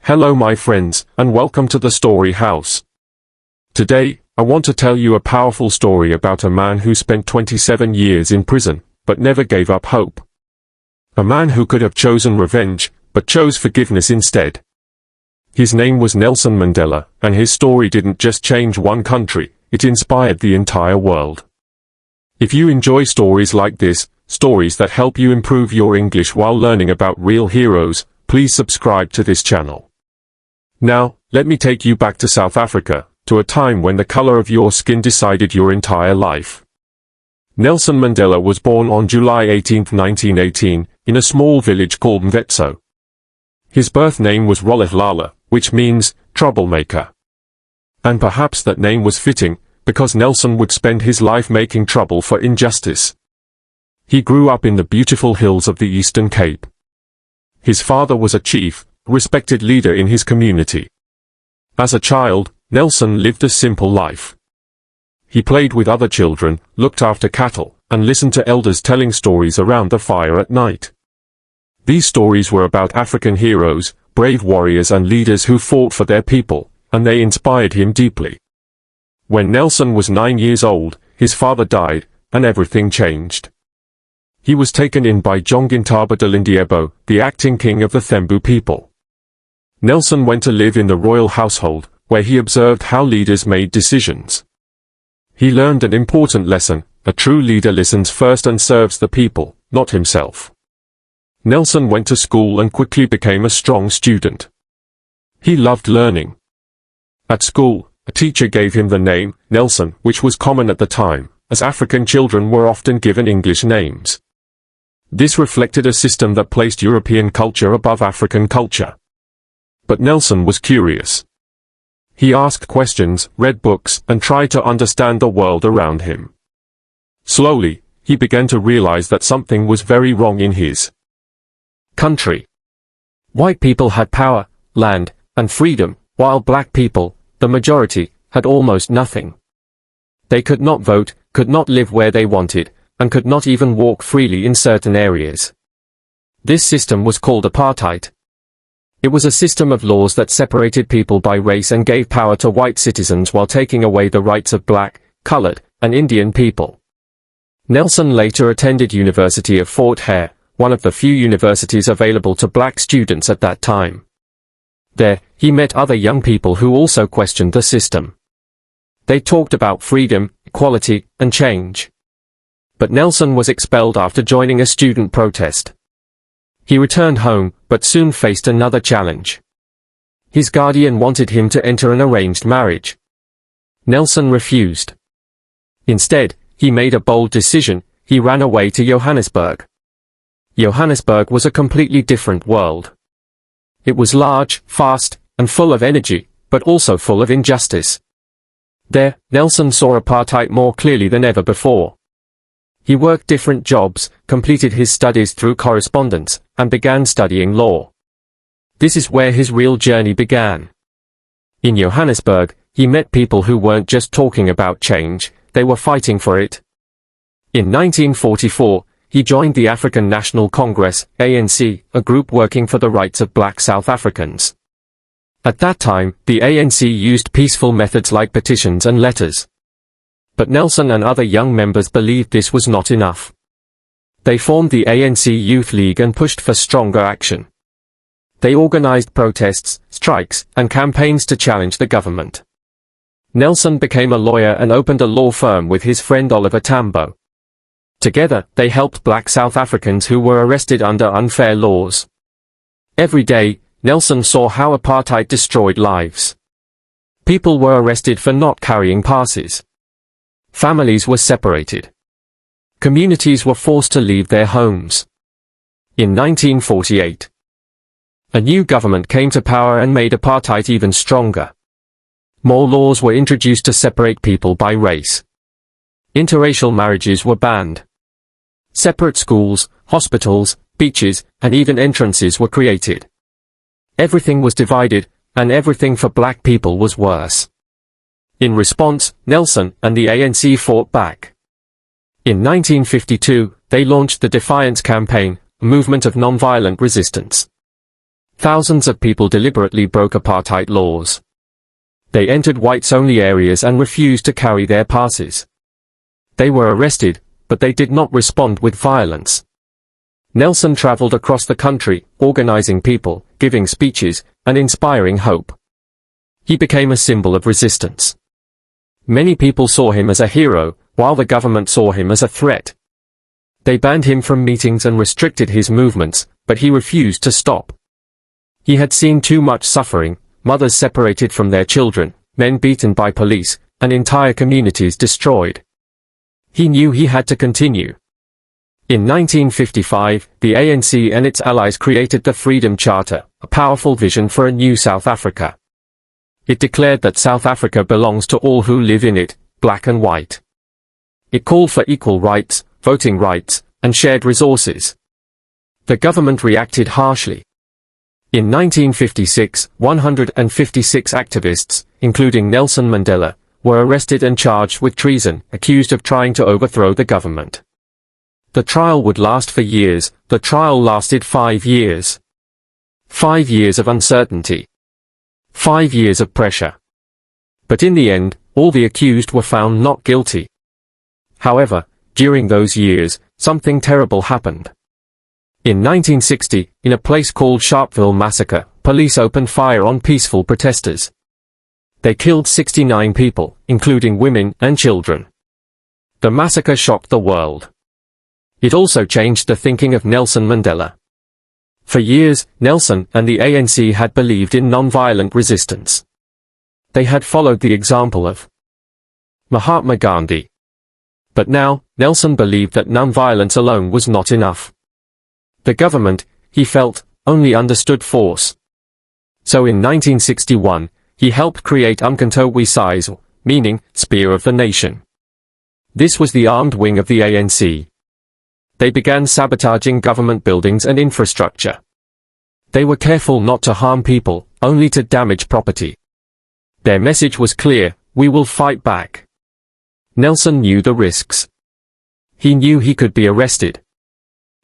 Hello my friends, and welcome to the Story House. Today, I want to tell you a powerful story about a man who spent 27 years in prison, but never gave up hope. A man who could have chosen revenge, but chose forgiveness instead. His name was Nelson Mandela, and his story didn't just change one country, it inspired the entire world. If you enjoy stories like this, stories that help you improve your English while learning about real heroes, please subscribe to this channel. Now, let me take you back to South Africa, to a time when the color of your skin decided your entire life. Nelson Mandela was born on July 18, 1918, in a small village called Mvetso. His birth name was Rolihlala, which means troublemaker. And perhaps that name was fitting, because Nelson would spend his life making trouble for injustice. He grew up in the beautiful hills of the Eastern Cape. His father was a chief, respected leader in his community. As a child, Nelson lived a simple life. He played with other children, looked after cattle, and listened to elders telling stories around the fire at night. These stories were about African heroes, brave warriors and leaders who fought for their people, and they inspired him deeply. When Nelson was 9 years old, his father died, and everything changed. He was taken in by Jongintaba Dalindyebo, the acting king of the Thembu people. Nelson went to live in the royal household, where he observed how leaders made decisions. He learned an important lesson: a true leader listens first and serves the people, not himself. Nelson went to school and quickly became a strong student. He loved learning. At school, a teacher gave him the name Nelson, which was common at the time, as African children were often given English names. This reflected a system that placed European culture above African culture. But Nelson was curious. He asked questions, read books, and tried to understand the world around him. Slowly, he began to realize that something was very wrong in his country. White people had power, land, and freedom, while black people, the majority, had almost nothing. They could not vote, could not live where they wanted, and could not even walk freely in certain areas. This system was called apartheid. It was a system of laws that separated people by race and gave power to white citizens while taking away the rights of black, colored, and Indian people. Nelson later attended University of Fort Hare, one of the few universities available to black students at that time. There, he met other young people who also questioned the system. They talked about freedom, equality, and change. But Nelson was expelled after joining a student protest. He returned home, but soon faced another challenge. His guardian wanted him to enter an arranged marriage. Nelson refused. Instead, he made a bold decision: he ran away to Johannesburg. Johannesburg was a completely different world. It was large, fast, and full of energy, but also full of injustice. There, Nelson saw apartheid more clearly than ever before. He worked different jobs, completed his studies through correspondence, and began studying law. This is where his real journey began. In Johannesburg, he met people who weren't just talking about change, they were fighting for it. In 1944, he joined the African National Congress, ANC, a group working for the rights of black South Africans. At that time, the ANC used peaceful methods like petitions and letters. But Nelson and other young members believed this was not enough. They formed the ANC Youth League and pushed for stronger action. They organized protests, strikes, and campaigns to challenge the government. Nelson became a lawyer and opened a law firm with his friend Oliver Tambo. Together, they helped black South Africans who were arrested under unfair laws. Every day, Nelson saw how apartheid destroyed lives. People were arrested for not carrying passes. Families were separated. Communities were forced to leave their homes. In 1948, a new government came to power and made apartheid even stronger. More laws were introduced to separate people by race. Interracial marriages were banned. Separate schools, hospitals, beaches, and even entrances were created. Everything was divided, and everything for black people was worse. In response, Nelson and the ANC fought back. In 1952, they launched the Defiance Campaign, a movement of nonviolent resistance. Thousands of people deliberately broke apartheid laws. They entered whites-only areas and refused to carry their passes. They were arrested, but they did not respond with violence. Nelson traveled across the country, organizing people, giving speeches, and inspiring hope. He became a symbol of resistance. Many people saw him as a hero, while the government saw him as a threat. They banned him from meetings and restricted his movements, but he refused to stop. He had seen too much suffering, mothers separated from their children, men beaten by police, and entire communities destroyed. He knew he had to continue. In 1955, the ANC and its allies created the Freedom Charter, a powerful vision for a new South Africa. It declared that South Africa belongs to all who live in it, black and white. It called for equal rights, voting rights, and shared resources. The government reacted harshly. In 1956, 156 activists, including Nelson Mandela, were arrested and charged with treason, accused of trying to overthrow the government. The trial would last for years. The trial lasted 5 years. 5 years of uncertainty. 5 years of pressure. But in the end, all the accused were found not guilty. However, during those years, something terrible happened. In 1960, in a place called Sharpeville Massacre, police opened fire on peaceful protesters. They killed 69 people, including women and children. The massacre shocked the world. It also changed the thinking of Nelson Mandela. For years, Nelson and the ANC had believed in non-violent resistance. They had followed the example of Mahatma Gandhi. But now, Nelson believed that non-violence alone was not enough. The government, he felt, only understood force. So in 1961, he helped create Umkhonto we Sizwe, meaning, Spear of the Nation. This was the armed wing of the ANC. They began sabotaging government buildings and infrastructure. They were careful not to harm people, only to damage property. Their message was clear: we will fight back. Nelson knew the risks. He knew he could be arrested.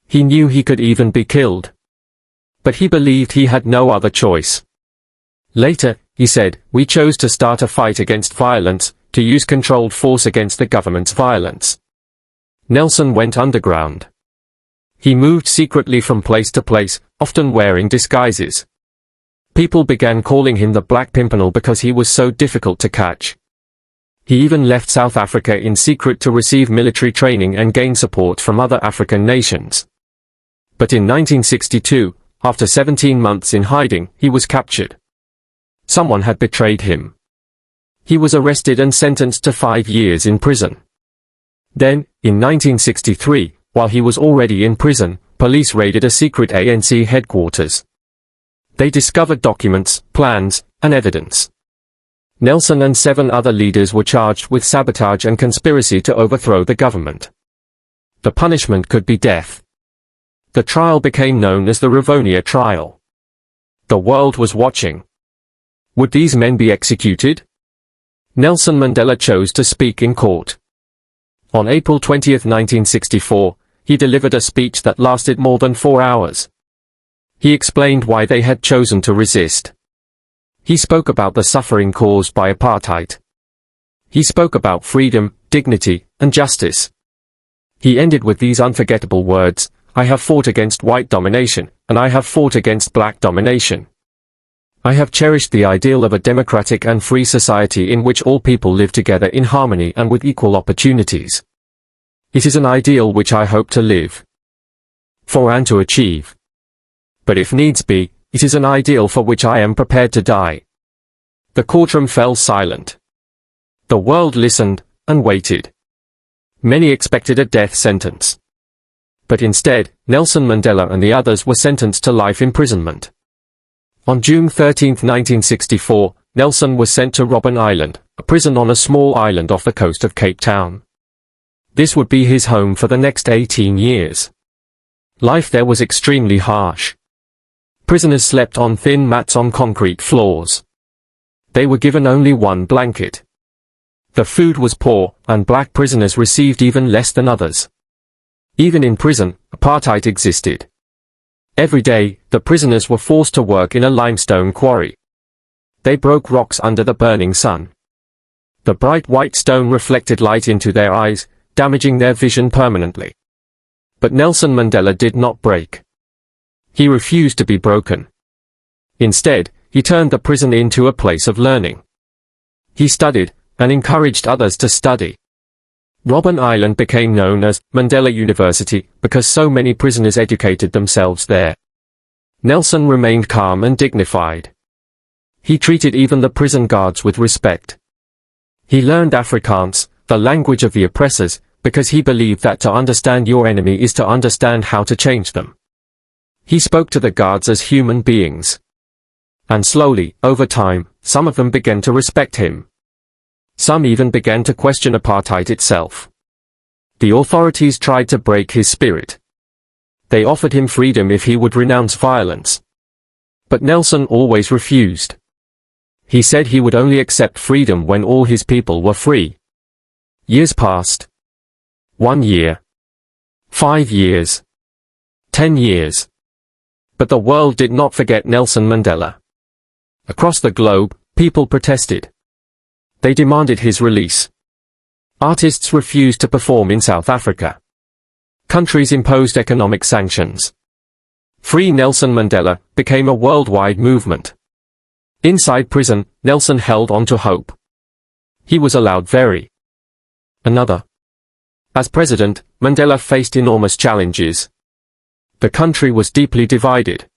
He knew he could even be killed. But he believed he had no other choice. Later, he said, "We chose to start a fight against violence, to use controlled force against the government's violence." Nelson went underground. He moved secretly from place to place, often wearing disguises. People began calling him the Black Pimpernel because he was so difficult to catch. He even left South Africa in secret to receive military training and gain support from other African nations. But in 1962, after 17 months in hiding, he was captured. Someone had betrayed him. He was arrested and sentenced to 5 years in prison. Then, in 1963, while he was already in prison, police raided a secret ANC headquarters. They discovered documents, plans, and evidence. Nelson and 7 other leaders were charged with sabotage and conspiracy to overthrow the government. The punishment could be death. The trial became known as the Rivonia trial. The world was watching. Would these men be executed? Nelson Mandela chose to speak in court. On April 20, 1964, he delivered a speech that lasted more than 4 hours. He explained why they had chosen to resist. He spoke about the suffering caused by apartheid. He spoke about freedom, dignity, and justice. He ended with these unforgettable words: "I have fought against white domination, and I have fought against black domination. I have cherished the ideal of a democratic and free society in which all people live together in harmony and with equal opportunities. It is an ideal which I hope to live for and to achieve. But if needs be, it is an ideal for which I am prepared to die." The courtroom fell silent. The world listened, and waited. Many expected a death sentence. But instead, Nelson Mandela and the others were sentenced to life imprisonment. On June 13, 1964, Nelson was sent to Robben Island, a prison on a small island off the coast of Cape Town. This would be his home for the next 18 years. Life there was extremely harsh. Prisoners slept on thin mats on concrete floors. They were given only one blanket. The food was poor, and black prisoners received even less than others. Even in prison, apartheid existed. Every day, the prisoners were forced to work in a limestone quarry. They broke rocks under the burning sun. The bright white stone reflected light into their eyes, damaging their vision permanently. But Nelson Mandela did not break. He refused to be broken. Instead, he turned the prison into a place of learning. He studied, and encouraged others to study. Robben Island became known as Mandela University because so many prisoners educated themselves there. Nelson remained calm and dignified. He treated even the prison guards with respect. He learned Afrikaans, the language of the oppressors, because he believed that to understand your enemy is to understand how to change them. He spoke to the guards as human beings. And slowly, over time, some of them began to respect him. Some even began to question apartheid itself. The authorities tried to break his spirit. They offered him freedom if he would renounce violence. But Nelson always refused. He said he would only accept freedom when all his people were free. Years passed. 1 year. 5 years. 10 years. But the world did not forget Nelson Mandela. Across the globe, people protested. They demanded his release. Artists refused to perform in South Africa. Countries imposed economic sanctions. Free Nelson Mandela became a worldwide movement. Inside prison, Nelson held on to hope. He was allowed another. As president, Mandela faced enormous challenges. The country was deeply divided.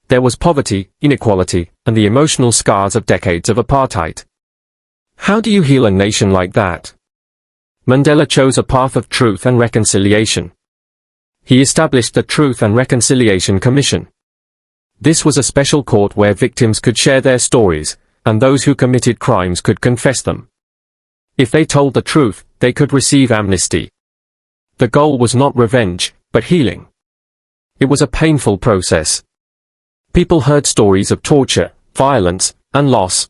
There was poverty, inequality, and the emotional scars of decades of apartheid. How do you heal a nation like that? Mandela chose a path of truth and reconciliation. He established the Truth and Reconciliation Commission. This was a special court where victims could share their stories, and those who committed crimes could confess them. If they told the truth, they could receive amnesty. The goal was not revenge, but healing. It was a painful process. People heard stories of torture, violence, and loss.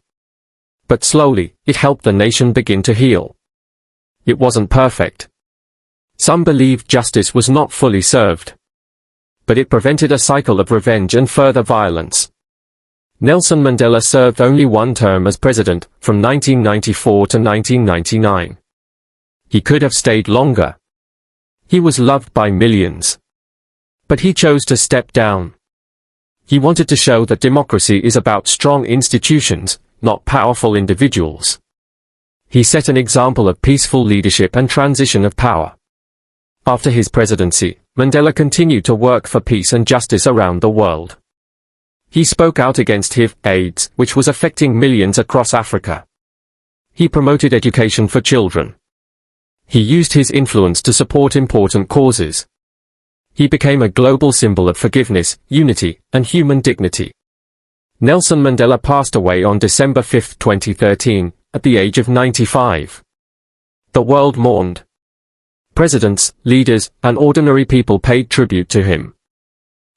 But slowly, it helped the nation begin to heal. It wasn't perfect. Some believed justice was not fully served. But it prevented a cycle of revenge and further violence. Nelson Mandela served only one term as president, from 1994 to 1999. He could have stayed longer. He was loved by millions. But he chose to step down. He wanted to show that democracy is about strong institutions, not powerful individuals. He set an example of peaceful leadership and transition of power. After his presidency, Mandela continued to work for peace and justice around the world. He spoke out against HIV/AIDS, which was affecting millions across Africa. He promoted education for children. He used his influence to support important causes. He became a global symbol of forgiveness, unity, and human dignity. Nelson Mandela passed away on December 5, 2013, at the age of 95. The world mourned. Presidents, leaders, and ordinary people paid tribute to him.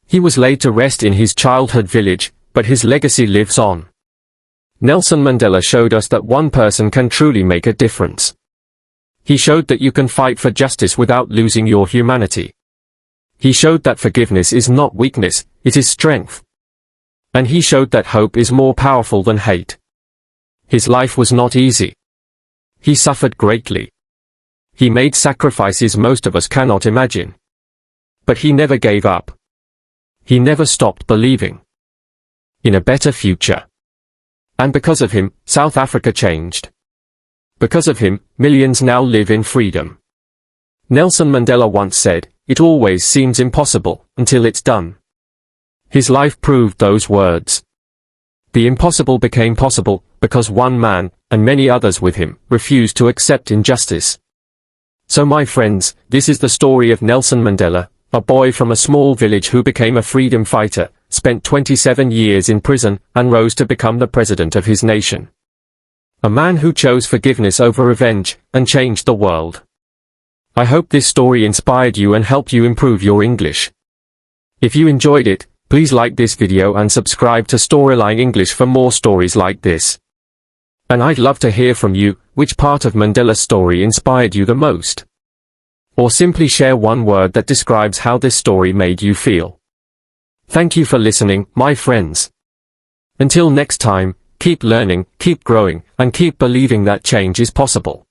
He was laid to rest in his childhood village, but his legacy lives on. Nelson Mandela showed us that one person can truly make a difference. He showed that you can fight for justice without losing your humanity. He showed that forgiveness is not weakness, it is strength. And he showed that hope is more powerful than hate. His life was not easy. He suffered greatly. He made sacrifices most of us cannot imagine. But he never gave up. He never stopped believing in a better future. And because of him, South Africa changed. Because of him, millions now live in freedom. Nelson Mandela once said, "It always seems impossible, until it's done." His life proved those words. The impossible became possible, because one man, and many others with him, refused to accept injustice. So my friends, this is the story of Nelson Mandela, a boy from a small village who became a freedom fighter, spent 27 years in prison, and rose to become the president of his nation. A man who chose forgiveness over revenge, and changed the world. I hope this story inspired you and helped you improve your English. If you enjoyed it, please like this video and subscribe to Storyline English for more stories like this. And I'd love to hear from you, which part of Mandela's story inspired you the most? Or simply share one word that describes how this story made you feel. Thank you for listening, my friends. Until next time, keep learning, keep growing, and keep believing that change is possible.